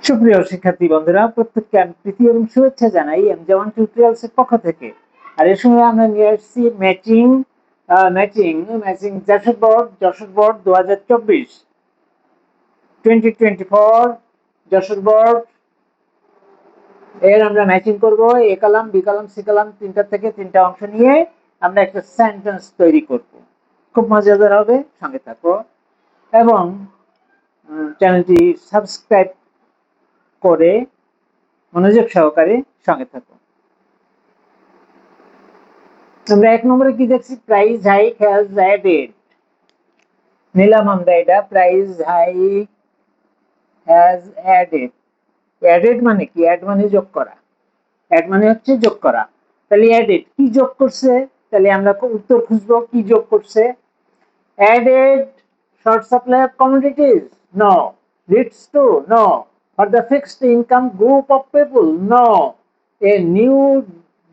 সুপ্রিয় শিক্ষার্থী বন্ধুরা, প্রত্যেককে আমি প্রীতি এবং শুভেচ্ছা জানাই এম1 টিউটোরিয়ালস এর পক্ষ থেকে। আর এর সময় আমরা নিয়ে আসছি matching matching matching Jashore board 2024 2024 Jashore board এর আমরা ম্যাচিং করব। A column, B column, C column তিনটা থেকে তিনটা অংশ নিয়ে আমরা একটা সেন্টেন্স তৈরি করব। খুব মজাদার হবে, সঙ্গে থাকো এবং চ্যানেলটি সাবস্ক্রাইব করে মনোযোগ সহকারে সঙ্গে থাকো। আমরা এক নম্বরে কি দেখছি? Price hike has added. নিলাম আমরা এটা, price hike has added. Added মানে কি? অ্যাড মানে যোগ করা, অ্যাড মানে হচ্ছে যোগ করা। তাহলে অ্যাডেড কি যোগ করছে? তাহলে আমরা উত্তর খুঁজবো কি যোগ করছে। Added short supply of commodities? No. Leads to? No. For the fixed income group of people? No. A new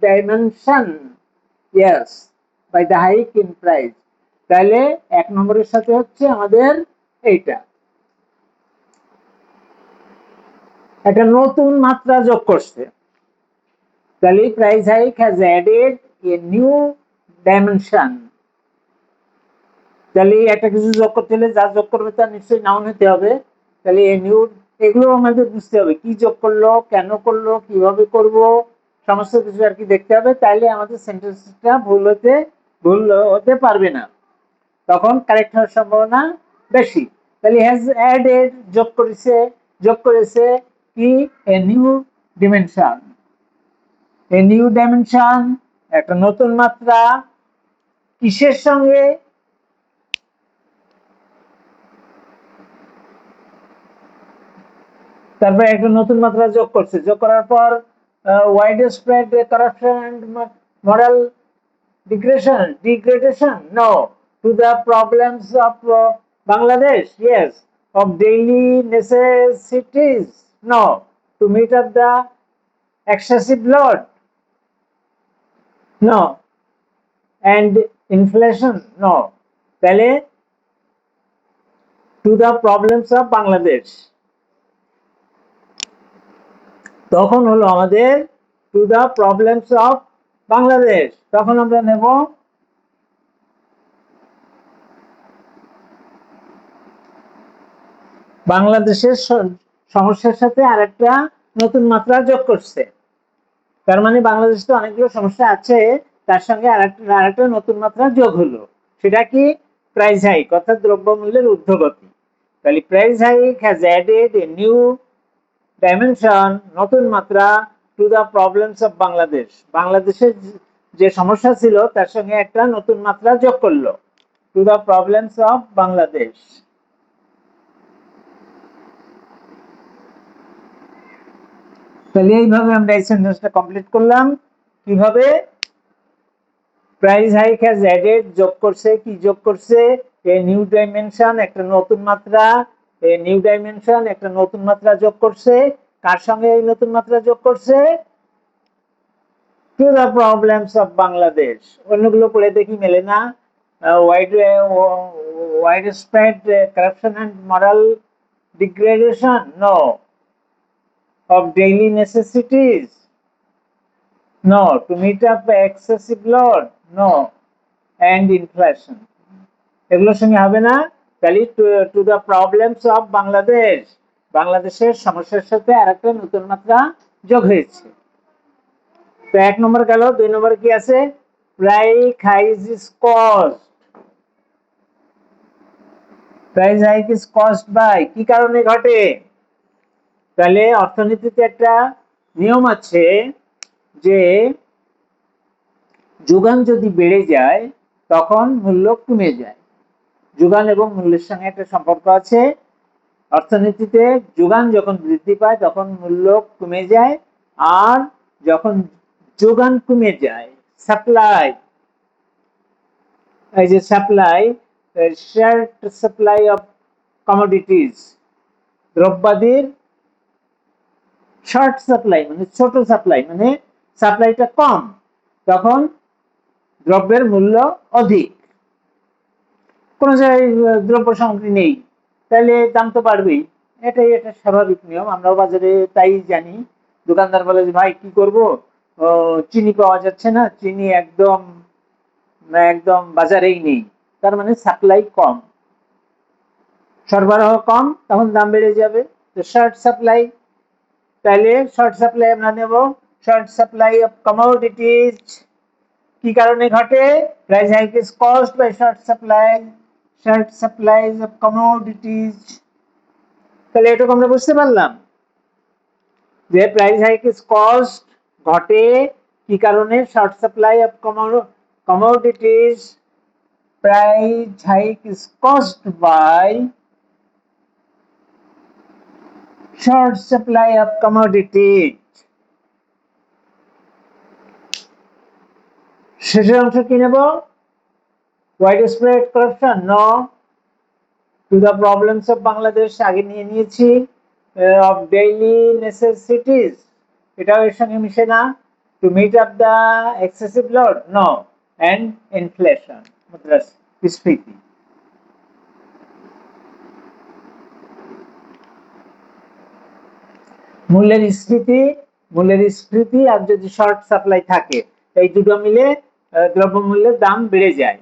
dimension? Yes. By the hike in price. তাহলে এক নম্বরের সাথে হচ্ছে আমাদের এইটা, একটা নতুন মাত্রা যোগ করছে। তাহলে price hike has added a new dimension. তাহলে একটা কিছু যোগ করতে হলে যা যোগ করবে তার নিশ্চয়ই নাউন হতে হবে। তাহলে এই নিউ, এগুলো আমাদের বুঝতে হবে, কি যোগ করলো, কেন করলো, কিভাবে করব, সমস্ত কিছু আর কি দেখতে হবে। তাইলে আমাদের সেন্টেন্সটা ভুল হতে পারবে না, তখন কারেক্ট হওয়ার সম্ভাবনা বেশি। তাহলে হ্যাজ অ্যাডেড যোগ করেছে কি? A new dimension. A new dimension একটা নতুন মাত্রা, কিসের সঙ্গে? তারপরে একটা নতুন মাত্রা যোগ করছে, যোগ করার পর wide spread corruption and moral degradation? No. To the problems of Bangladesh? Yes. Of daily necessities? No. To meet up the excessive load? No. And inflation? No. তাহলে to the problems of Bangladesh তখন হলো আমাদের to the problems of Bangladesh. তখন আমরা নেব বাংলাদেশের সমস্যার সাথে আরেকটা নতুন মাত্রা যোগ করছে। তার মানে বাংলাদেশে তো অনেকগুলো সমস্যা আছে, তার সঙ্গে আরেকটা নতুন মাত্রা যোগ হলো। সেটা কি? প্রাইস হাইক, অর্থাৎ দ্রব্যমূল্যের ঊর্ধ্বগতি। তাহলে price hike has added a new dimension, নতুন মাত্রা, to the problems of Bangladesh. বাংলাদেশের যে সমস্যা ছিল তার সঙ্গে একটা নতুন মাত্রা যোগ করলো, to the problems of Bangladesh. তাহলে এইভাবে আমরা এই সেন্টেন্সটা কমপ্লিট করলাম। কিভাবে? প্রাইস হাইক হ্যাজ অ্যাডেড যোগ করছে, কি যোগ করছে? এ নিউ ডাইমেনশন একটা নতুন মাত্রা, এ নিউ ডাইমেনশন একটা নতুন মাত্রা যোগ করছে। কার সঙ্গে এই নতুন মাত্রা যোগ করছে? To the problems of Bangladesh. অন্যগুলো পড়ে দেখি মেলে না। Wide spread corruption and moral degradation? No. Of daily necessities? No. To meet up excessive load? No. And inflation? এগুলোর সঙ্গে হবে না। তাহলে two the problems of Bangladesh, বাংলাদেশের সমস্যার সাথে আরেকটা নতুন মাত্রা যোগ হয়েছে। তো এক নম্বর গেল। দুই নম্বরে কি আছে? Price hike is caused. Price hike is caused by, কি কারণে ঘটে? তাহলে অর্থনীতিতে একটা নিয়ম আছে যে যোগান যদি বেড়ে যায় তখন মূল্য কমে যায়। যোগান এবং মূল্যের সঙ্গে একটা সম্পর্ক আছে। অর্থনীতিতে যোগান যখন বৃদ্ধি পায় তখন মূল্য কমে যায়, আর যখন যোগান কমে যায়, সাপ্লাই, এই যে supply, short supply of commodities, দ্রব্যাদির শর্ট সাপ্লাই মানে ছোট সাপ্লাই, মানে সাপ্লাইটা কম, তখন দ্রব্যের মূল্য অধিক। কোন জায়গায় দ্রব্য সামগ্রী নেই, তাহলে দাম তো বাড়বেই। এটা স্বাভাবিক নিয়ম, আমরাও বাজারে তাই জানি। দোকানদার বলে যে ভাই কি করব, চিনি পাওয়া যাচ্ছে না, চিনি একদম একদম বাজারেই নেই, তার মানে সাপ্লাই কম, সরবরাহ কম, তখন দাম বেড়ে যাবে। তো শর্ট সাপ্লাই, তাহলে শর্ট সাপ্লাই আমরা নেব। শর্ট সাপ্লাই অফ কমোডিটিজ কি কারণে ঘটে? Price hike is caused by short supply, short supplies of commodities. তাহলে এটুকু আমরা বুঝতে পারলাম যে প্রাইস হাইক ইজ কজড, ঘটে কি কারণে? Short supply of commodities, price hike is caused by short supply of commodities. শেষের অংশ কি নেব? widespread corruption, no. To the problems of Bangladesh আগে নিয়ে নিয়েছি, of daily necessities, এটাও এর সঙ্গে মিশে না। To meet up the excessive load, no. And inflation, মুদ্রাস্ফীতি। মূল্যের স্ফীতি আর যদি শর্ট সাপ্লাই থাকে, এই দুটো মিলে দ্রব্যমূল্যের দাম বেড়ে যায়।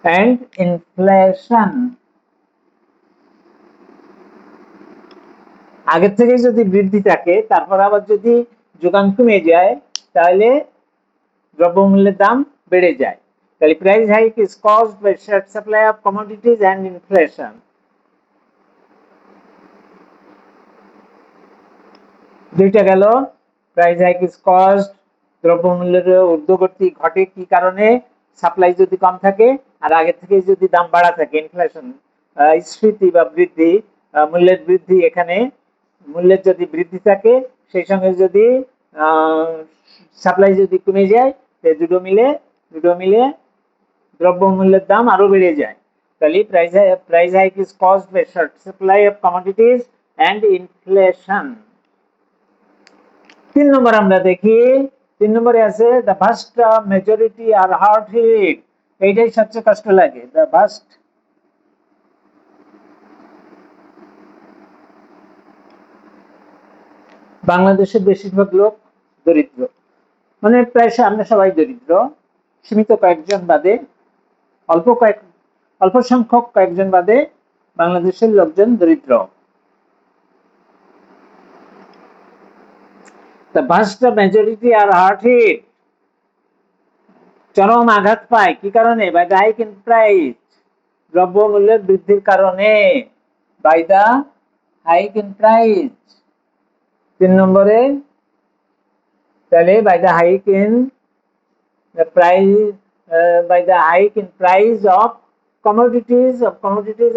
and inflation, আগের থেকে যদি বৃদ্ধি থাকে তারপর আবার যদি যোগান কমে যায় তাহলে দ্রব্যমূল্যের দাম বেড়ে যায়। তাহলে price hike is caused by short supply of commodities and inflation. দুইটা গেল। প্রাইস হাইক ইজ কজড, দ্রব্যমূল্যের ঊর্ধ্বগতি ঘটে কি কারণে? সাপ্লাই যদি কম থাকে আর আগে থেকে যদি দাম বাড়া থাকে, ইনফ্লেশন, স্ফীতি বা বৃদ্ধি, মূল্যের বৃদ্ধি। এখানে মূল্যের যদি বৃদ্ধি থাকে সেই সঙ্গে যদি সাপ্লাই যদি কমে যায়, দুটো মিলে দ্রব্যমূল্যের দাম আরো বেড়ে যায়। তাহলে price hike is caused by short supply of commodities and inflation. 3 নম্বর আমরা দেখি। 3 নম্বরে আছে the vast majority are hard hit, এইটাই সবচেয়ে কষ্ট লাগে। the vast বাংলাদেশের বেশিরভাগ লোক দরিদ্র, মানে প্রায় আমরা সবাই দরিদ্র, সীমিত কয়েকজন বাদে, অল্প সংখ্যক কয়েকজন বাদে বাংলাদেশের লোকজন দরিদ্র। The vast majority are hard hit, চরম আঘাত পায় কি কারণে? By the hike in price, দ্রব্যমূল্যের বৃদ্ধির কারণে। By the hike in price 3 নম্বরে। তাহলে by the hike in the price, by the hike in price of commodities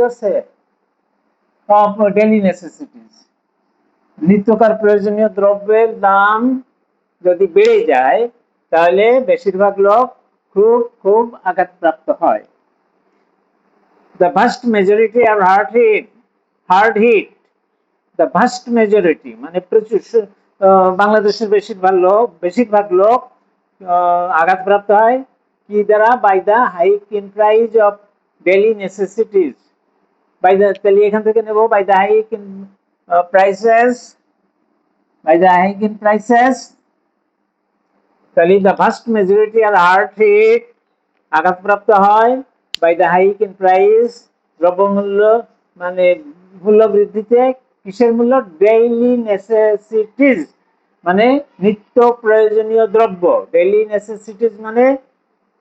আছে of daily necessities, নিত্যকার প্রয়োজনীয় দ্রব্যের দাম যদি বেড়ে যায় তাহলে বেশিরভাগ লোক খুব আঘাতপ্রাপ্ত হয়। The vast majority are hard hit, the vast majority মানে প্রচুর, বাংলাদেশের বেশিরভাগ লোক আঘাতপ্রাপ্ত হয় কি দ্বারা? By the hike in price of daily necessities, by the, তাহলে এখান থেকে নেব by the hike in prices, by the hike in prices. তাহলে the vast majority are hard hit, আঘাতপ্রাপ্ত হয় by the hike in price, দ্রব্যমূল্য মানে মূল্য বৃদ্ধিতে। কিসের মূল্য? ডেইলি নেসেসিটিস মানে নিত্য প্রয়োজনীয় দ্রব্য, ডেইলি নেসেসিটিস মানে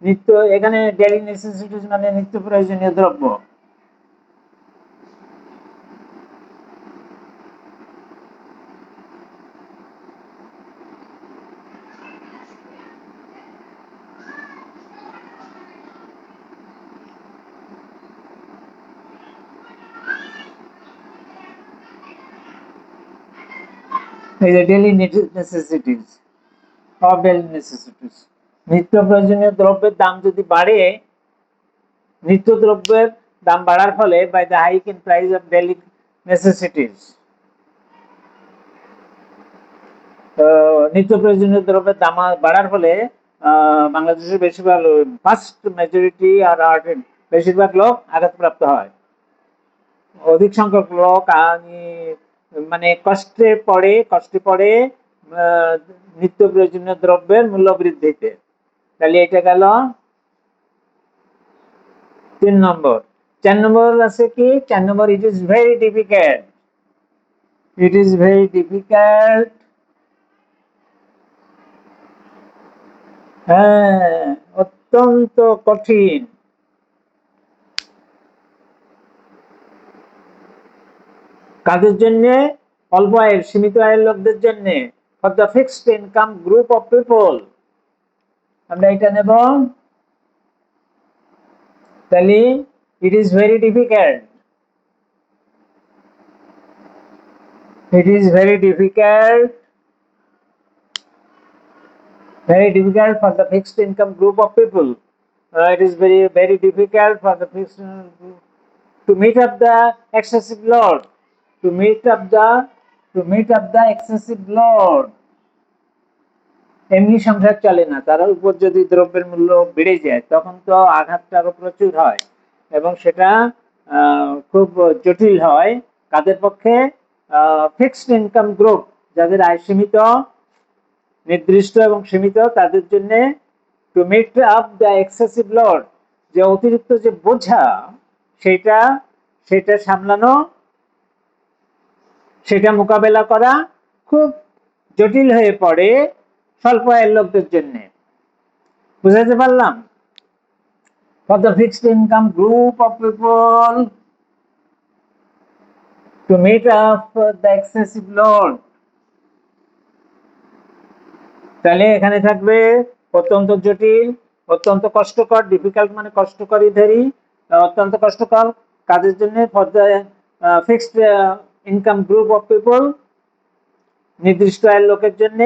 নিত্য, এখানে ডেইলি নেসেসিটিস মানে নিত্য প্রয়োজনীয় দ্রব্য। Daily necessities of daily necessities, নিত্য প্রয়োজনীয় দ্রব্যের দাম যদি বাড়ে, নিত্য দ্রব্যের দাম বাড়ার ফলে by the hike in price of daily necessities, নিত্য প্রয়োজনীয় দ্রব্যের দাম বাড়ার ফলে বাংলাদেশের বেশিরভাগ ফার্স্ট মেজরিটি আর বেশিরভাগ লোক আঘাতপ্রাপ্ত হয়। অধিক সংখ্যক লোক মানে কষ্টে পড়ে নিত্য প্রয়োজনীয় দ্রব্যের মূল্য বৃদ্ধিতে। তাহলে এটা গেল 3 নম্বর। 4 নম্বর আছে কি? 4 নম্বর, it is very difficult. It is very difficult. হ্যাঁ, অত্যন্ত কঠিন। কাদের জন্য? অল্প আয়ের, সীমিত আয়ের লোকদের জন্য। For the fixed income group of people, আমরা এটা নেব। তাহলে it is very difficult. It is very difficult for the fixed income group of people. It is very difficult for the fixed to meet up the excessive load. To meet up the excessive load. এমনি সংসার চলে না, তার উপর যদি দ্রব্যের মূল্য বেড়ে যায় তখন তো আঘাতটা আরো প্রচুর হয় এবং সেটা খুব জটিল হয়। কাদের পক্ষে? ফিক্সড ইনকাম গ্রুপ, যাদের আয় সীমিত, নির্দিষ্ট এবং সীমিত, তাদের জন্য to meet up the excessive load, যে অতিরিক্ত যে বোঝা সেটা সামলানো, সেটা মোকাবেলা করা খুব জটিল হয়ে পড়ে স্বল্প আয়ের লোকদের জন্য। বুঝাতে পারলাম? For the fixed income group of people to meet up the excessive load. তাহলে এখানে থাকবে অত্যন্ত জটিল, অত্যন্ত কষ্টকর। ডিফিকাল্ট মানে কষ্টকরই ধরি, অত্যন্ত কষ্টকর কাদের জন্য? For the fixed income group of people, নির্দিষ্ট আয়ের লোকের জন্য।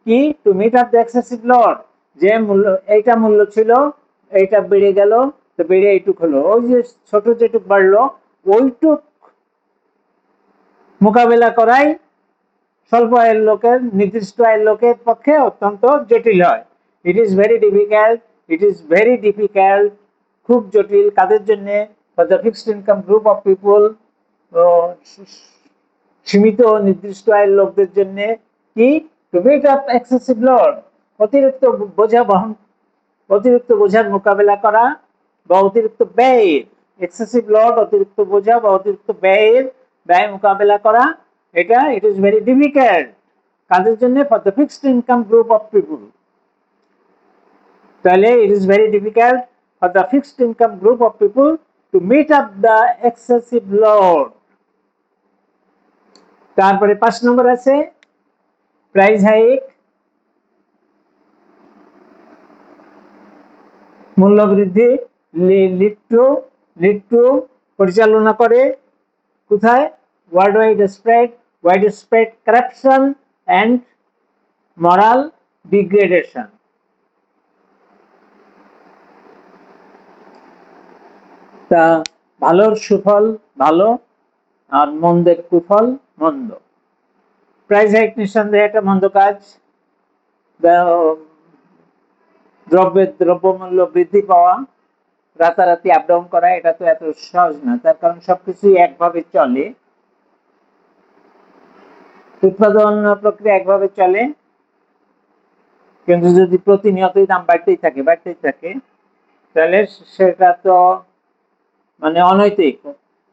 কি? To meet up the excessive load, যে মূল্য, এইটা মূল্য ছিল, এইটা বেড়ে গেল, তো বেড়ে এইটুক হলো, ওই যে ছোট যেটুক বাড়লো ওইটুক মোকাবেলা করাই স্বল্প আয়ের লোকের, নির্দিষ্ট আয়ের লোকের পক্ষে অত্যন্ত জটিল হয়। It is very difficult, it is very difficult, খুব জটিল। কাদের জন্য? For the fixed income group of people, সীমিত ও নির্দিষ্ট আয়ের লোকদের জন্য। কি? To meet up excessive load, অতিরিক্ত বোঝার মোকাবেলা করা বা অতিরিক্ত ব্যয়ের, এক্সেসিভ লোড অতিরিক্ত বোঝা বা অতিরিক্ত ব্যয় মোকাবেলা করা, এটা ইট ইজ ভেরি ডিফিকাল্ট। কাদের জন্য? For the fixed income group of people. তাহলে it is very difficult for the fixed income group of people to meet up the excessive load. তারপরে 5 নম্বর আছে প্রাইস হাইক, মূল্য বৃদ্ধি, লিড টু পরিচালনা করে কোথায়? Wide spread corruption and moral degradation. তা ভালোর সুফল ভালো আর মন্দের কুফল মন্দ। প্রাইস হাইক নিঃসন্দেহে একটা মন্দ কাজ। দ্রব্যমূল্য বৃদ্ধি পাওয়া, রাতারাতি আপ ডাউন করা, এটা তো এত সহজ না, তার কারণ সবকিছুই একভাবে চলে, উৎপাদন প্রক্রিয়া একভাবে চলে, কিন্তু যদি প্রতিনিয়তই দাম বাড়তেই থাকে তাহলে সেটা তো মানে অনৈতিক।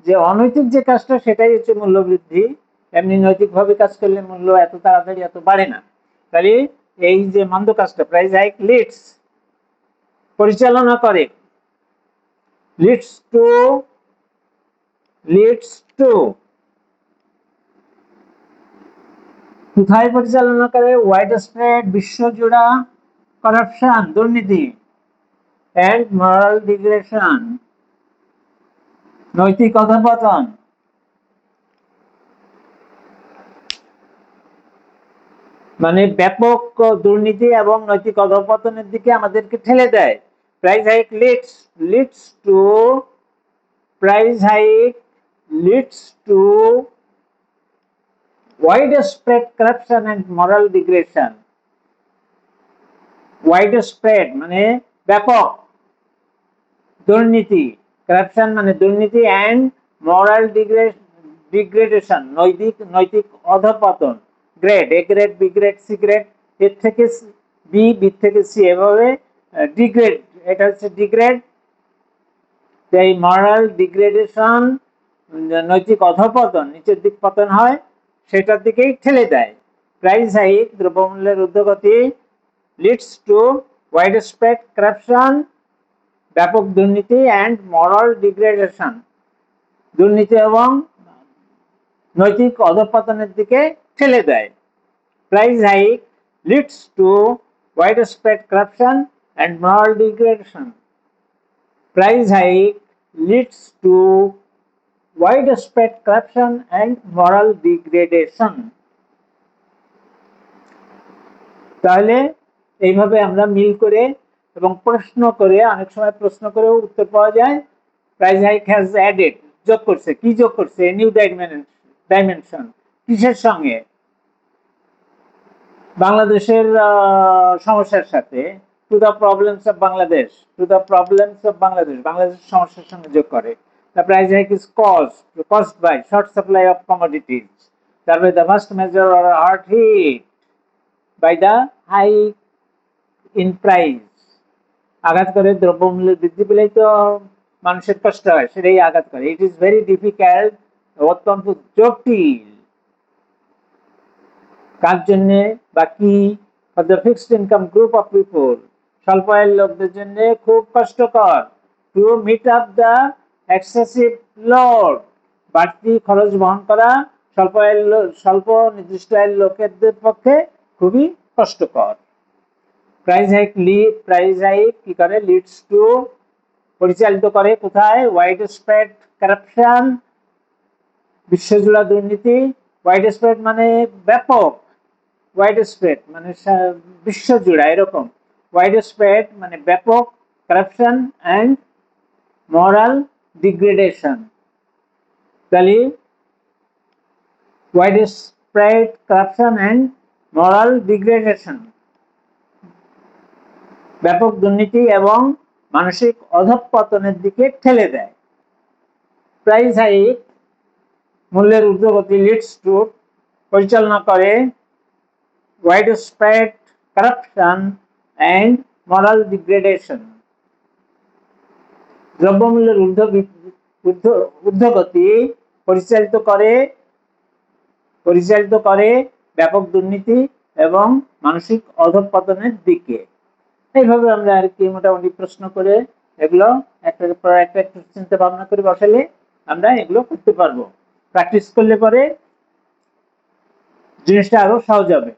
যে অনৈতিক যে কাজটা সেটাই হচ্ছে মূল্য বৃদ্ধি। এমনি নৈতিকভাবে কাজ করলে মূল্য এত তাড়াতাড়ি এত বাড়ে না। তাহলে এই যে মন্দ কাজটা, প্রাইস হাইক পরিচালনা করে, লিডস টু কোথায় পরিচালনা করে? ওয়াইড স্প্রেড, বিশ্বজোড়া করাপশন, দুর্নীতি, এন্ড মরাল ডিগ্রেডেশন, নৈতিক অধঃপতন। মানে ব্যাপক দুর্নীতি এবং নৈতিক অধঃপতনের দিকে আমাদেরকে ঠেলে দেয়। Price hike leads to wide spread corruption and moral degradation. Widespread মানে ব্যাপক দুর্নীতি, কারাপশন মানে দুর্নীতি, অ্যান্ড মরাল ডিগ্রেডেশন নৈতিক অধঃপতন। Grade, A grade, B grade, C grade, এর থেকে বি, বি থেকে সি, এভাবে ডিগ্রেড, এটা হচ্ছে ডিগ্রেড। এই মরাল ডিগ্রেডেশন, নৈতিক অধঃপতন, নিচের দিক পতন হয়, সেটার দিকেই ঠেলে দেয়। প্রাইস হাইক, দ্রব্যমূল্যের ঊর্ধ্বগতি, leads to wide spread corruption, ব্যাপক দুর্নীতি, অ্যান্ড মরাল ডিগ্রেডেশন, দুর্নীতি এবং নৈতিক অধঃপতনের দিকে ঠেলে দেয়। Price hike leads to wide spread corruption and moral degradation. Price hike leads to wide spread corruption and moral degradation. তাহলে এইভাবে আমরা মিল করে এবং প্রশ্ন করে, অনেক সময় প্রশ্ন করেও উত্তর পাওয়া যায়। প্রাইস হাইক হ্যাজ অ্যাডেড, যোগ করছে, কি যোগ করছে? নিউ ডাইমেনশন, কিসের সঙ্গে? বাংলাদেশের সমস্যার সাথে, two the problems of Bangladesh, two the problems of Bangladesh, বাংলাদেশের সমস্যার সঙ্গে যোগ করে। The price hike is caused by short supply of commodities. তারপরে the first measure or hard hit by the hike in price, আঘাত করে, দ্রব্যমূল্যের বৃদ্ধি পেলেই তো মানুষের কষ্ট হয়, সেটাই আঘাত করে। ইট ইজ ভেরি ডিফিকাল্ট, অত্যন্ত জটিল। কার জন্য বা কি? For the fixed income group of people, স্বল্প আয়ের লোকদের জন্য খুব কষ্টকর। To meet up the excessive load, বাড়তি খরচ বহন করা স্বল্প নির্দিষ্ট আয়ের লোকেদের পক্ষে খুবই কষ্টকর। প্রাইস হাইক কি করে? লিডস টু, পরিচালিত করে কোথায়? ওয়াইড স্প্রেড কারাপশন, বিশ্বজোড়া দুর্নীতি। ওয়াইড স্প্রেড মানে ব্যাপক, ওয়াইড স্প্রেড মানে বিশ্বজোড়া এরকম। ওয়াইড স্প্রেড মানে ব্যাপক কারাপশন অ্যান্ড মরাল ডিগ্রেডেশন। তাহলে wide spread corruption and moral degradation, ব্যাপক দুর্নীতি এবং মানসিক অধঃপতনের দিকে ঠেলে দেয়। প্রাইস হাইক, মূল্যের ঊর্ধ্বগতি, লিডস টু, পরিচালনা করে, wide spread corruption and moral degradation, দ্রব্যমূল্যের ঊর্ধ্বগতি, পরিচালিত করে ব্যাপক দুর্নীতি এবং মানসিক অধঃপতনের দিকে। এইভাবে আমরা আর কি মোটামুটি প্রশ্ন করে এগুলো একটার পর একটা একটু চিন্তা ভাবনা করে বসালে আমরা এগুলো করতে পারবো। প্র্যাকটিস করলে পরে জিনিসটা আরো সহজ হবে।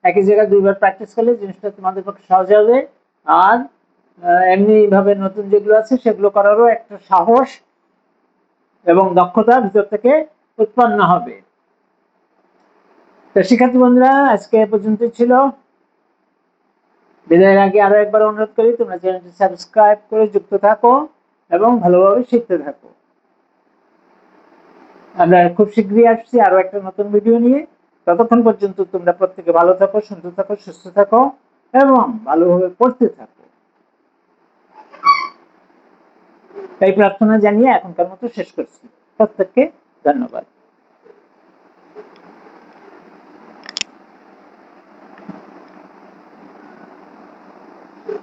একই জায়গায় দুইবার প্র্যাকটিস করলে জিনিসটা তোমাদের পক্ষে সহজ হবে। আর এমনি ভাবে নতুন যেগুলো আছে সেগুলো করারও একটা সাহস এবং দক্ষতা ভিতর থেকে উৎপন্ন হবে। তো শিক্ষার্থী বন্ধুরা, আজকে এ পর্যন্ত ছিল। বিদায়ের আগে আরো একবার অনুরোধ করি, তোমরা চ্যানেলটি সাবস্ক্রাইব করে যুক্ত থাকো এবং ভালোভাবে শিখতে থাকো। আমরা খুব শীঘ্রই আসছি আরো একটা নতুন ভিডিও নিয়ে। ততক্ষণ পর্যন্ত তোমরা প্রত্যেকে ভালো থাকো, সুন্দর থাকো, সুস্থ থাকো এবং ভালোভাবে পড়তে থাকো, এই প্রার্থনা জানিয়ে এখনকার মতো শেষ করছি। প্রত্যেককে ধন্যবাদ।